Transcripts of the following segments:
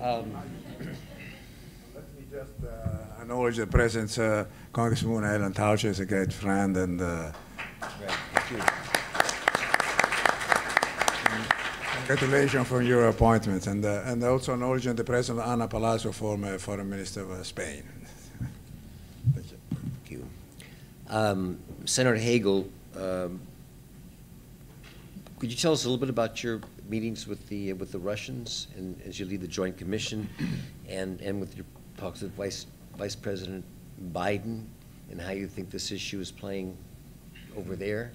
Let me just acknowledge the presence. Congresswoman Ellen Tauscher is a great friend, and thank you. Congratulations for your appointment, and also acknowledging the presence of Ana Palacio, former Foreign Minister of Spain. Thank you. Thank you. Senator Hagel, could you tell us a little bit about your meetings with the Russians, and as you lead the Joint Commission, and with your talks with Vice President Biden, and how you think this issue is playing over there?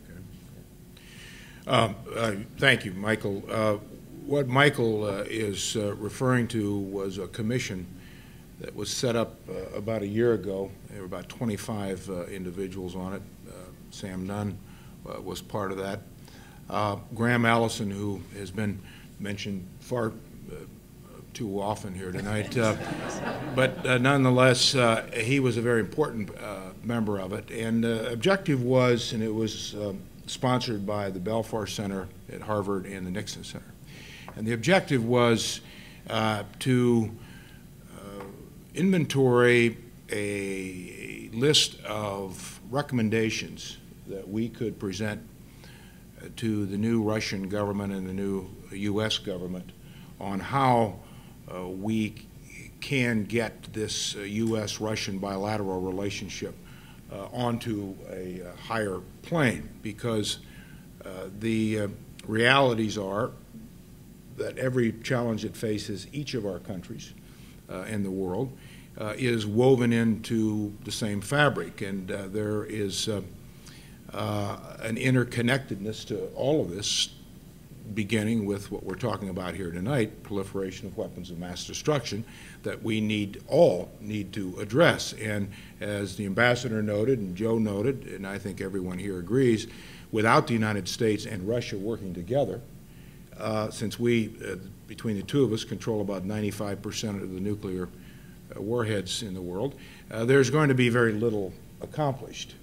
Thank you, Michael. What Michael is referring to was a commission that was set up about a year ago. There were about 25 individuals on it. Sam Nunn was part of that. Graham Allison, who has been mentioned far too often here tonight, but nonetheless, he was a very important member of it. And the objective was, and it was sponsored by the Belfer Center at Harvard and the Nixon Center. And the objective was to inventory a list of recommendations that we could present to the new Russian government and the new U.S. government on how we can get this U.S.-Russian bilateral relationship onto a higher plane, because the realities are that every challenge that faces each of our countries in the world is woven into the same fabric, and there is an interconnectedness to all of this, beginning with what we're talking about here tonight, proliferation of weapons of mass destruction, that we all need to address. And as the ambassador noted and Joe noted, and I think everyone here agrees, without the United States and Russia working together, since we, between the two of us, control about 95% of the nuclear warheads in the world, there's going to be very little accomplished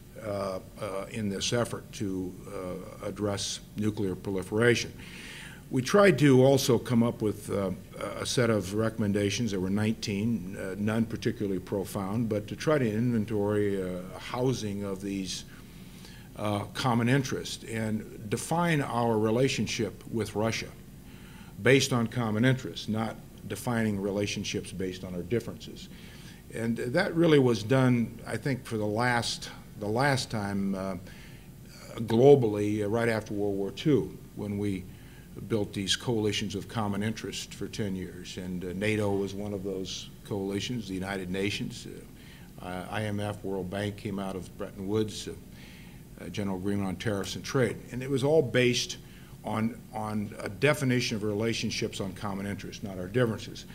in this effort to address nuclear proliferation. We tried to also come up with a set of recommendations. There were 19, none particularly profound, but to try to inventory housing of these common interests and define our relationship with Russia based on common interests, not defining relationships based on our differences. And that really was done, I think, for the last time globally right after World War II, when we built these coalitions of common interest for 10 years. And NATO was one of those coalitions, the United Nations, IMF, World Bank came out of Bretton Woods, General Agreement on Tariffs and Trade. And it was all based on a definition of relationships on common interests, not our differences.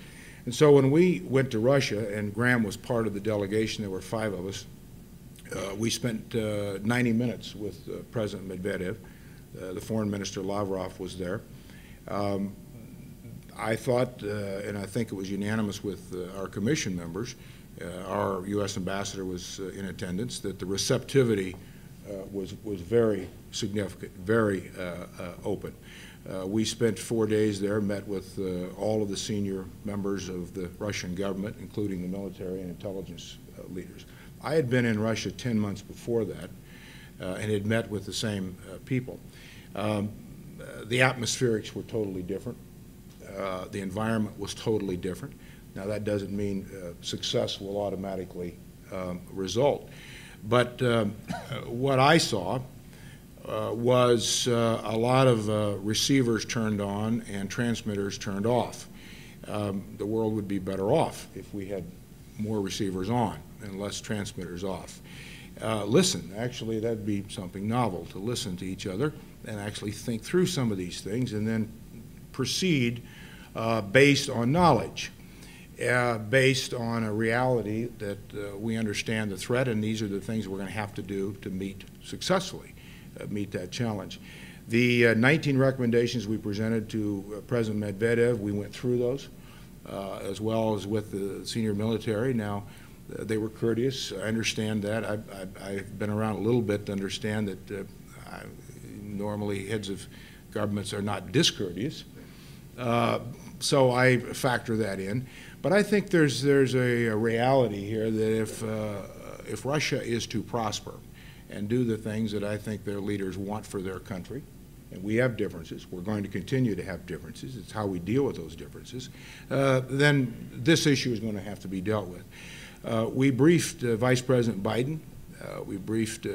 And so when we went to Russia, and Graham was part of the delegation, there were 5 of us, we spent 90 minutes with President Medvedev. The Foreign Minister Lavrov was there. I thought, and I think it was unanimous with our commission members, our U.S. ambassador was in attendance, that the receptivity was very significant, very open. We spent 4 days there, met with all of the senior members of the Russian government, including the military and intelligence leaders. I had been in Russia 10 months before that and had met with the same people. The atmospherics were totally different. The environment was totally different. Now, that doesn't mean success will automatically result. But what I saw was a lot of receivers turned on and transmitters turned off. The world would be better off if we had more receivers on and less transmitters off. Listen, actually, that'd be something novel, to listen to each other and actually think through some of these things and then proceed based on knowledge, based on a reality that we understand the threat, and these are the things we're going to have to do to meet successfully, meet that challenge. The 19 recommendations we presented to President Medvedev, we went through those, as well as with the senior military. Now, they were courteous. I understand that. I've been around a little bit to understand that normally heads of governments are not discourteous. So I factor that in. But I think there's a reality here that if Russia is to prosper and do the things that I think their leaders want for their country, and we have differences, we're going to continue to have differences, it's how we deal with those differences, then this issue is going to have to be dealt with. We briefed Vice President Biden, we briefed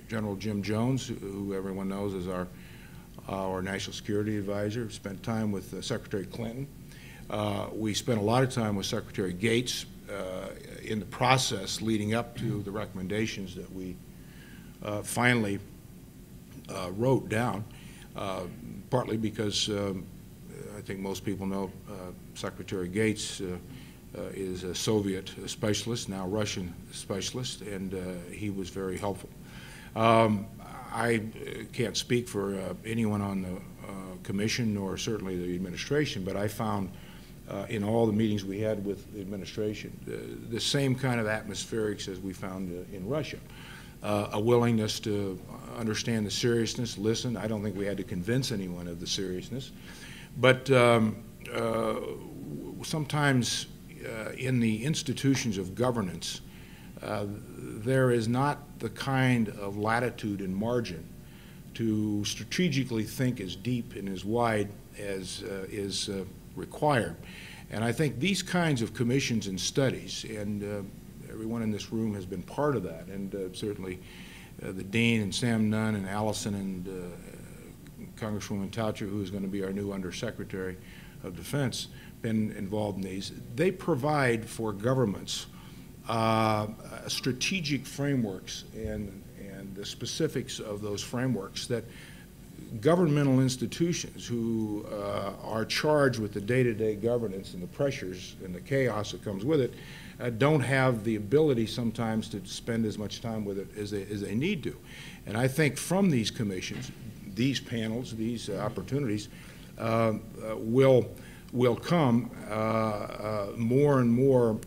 General Jim Jones, who everyone knows is our national security advisor, spent time with Secretary Clinton. We spent a lot of time with Secretary Gates in the process leading up to the recommendations that we finally wrote down, partly because I think most people know Secretary Gates is a Soviet specialist, now Russian specialist, and he was very helpful. I can't speak for anyone on the commission nor certainly the administration, but I found in all the meetings we had with the administration the same kind of atmospherics as we found in Russia. A willingness to understand the seriousness, listen. I don't think we had to convince anyone of the seriousness. But sometimes in the institutions of governance, there is not the kind of latitude and margin to strategically think as deep and as wide as is required. And I think these kinds of commissions and studies, and everyone in this room has been part of that, and certainly the Dean and Sam Nunn and Allison and Congresswoman Tauscher, who is going to be our new Undersecretary of Defense, been involved in these. They provide for governments strategic frameworks and the specifics of those frameworks that governmental institutions who are charged with the day-to-day governance and the pressures and the chaos that comes with it don't have the ability sometimes to spend as much time with it as they need to. And I think from these commissions, these panels, these opportunities will come more and more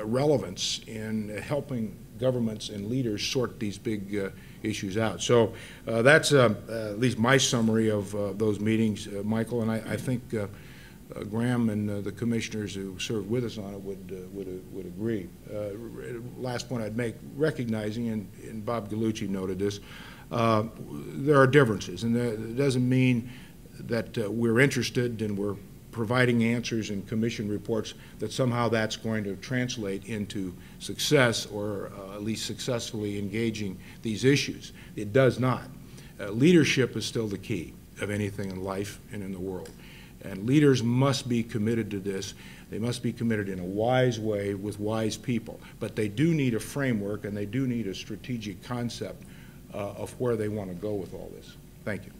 relevance in helping governments and leaders sort these big issues out. So that's at least my summary of those meetings, Michael, and I think Graham and the commissioners who served with us on it would agree. Last point I'd make, recognizing, and Bob Gallucci noted this, there are differences, and that doesn't mean that we're interested and we're providing answers in commission reports that somehow that's going to translate into success or at least successfully engaging these issues. It does not. Leadership is still the key of anything in life and in the world. And leaders must be committed to this. They must be committed in a wise way with wise people. But they do need a framework and they do need a strategic concept of where they want to go with all this. Thank you.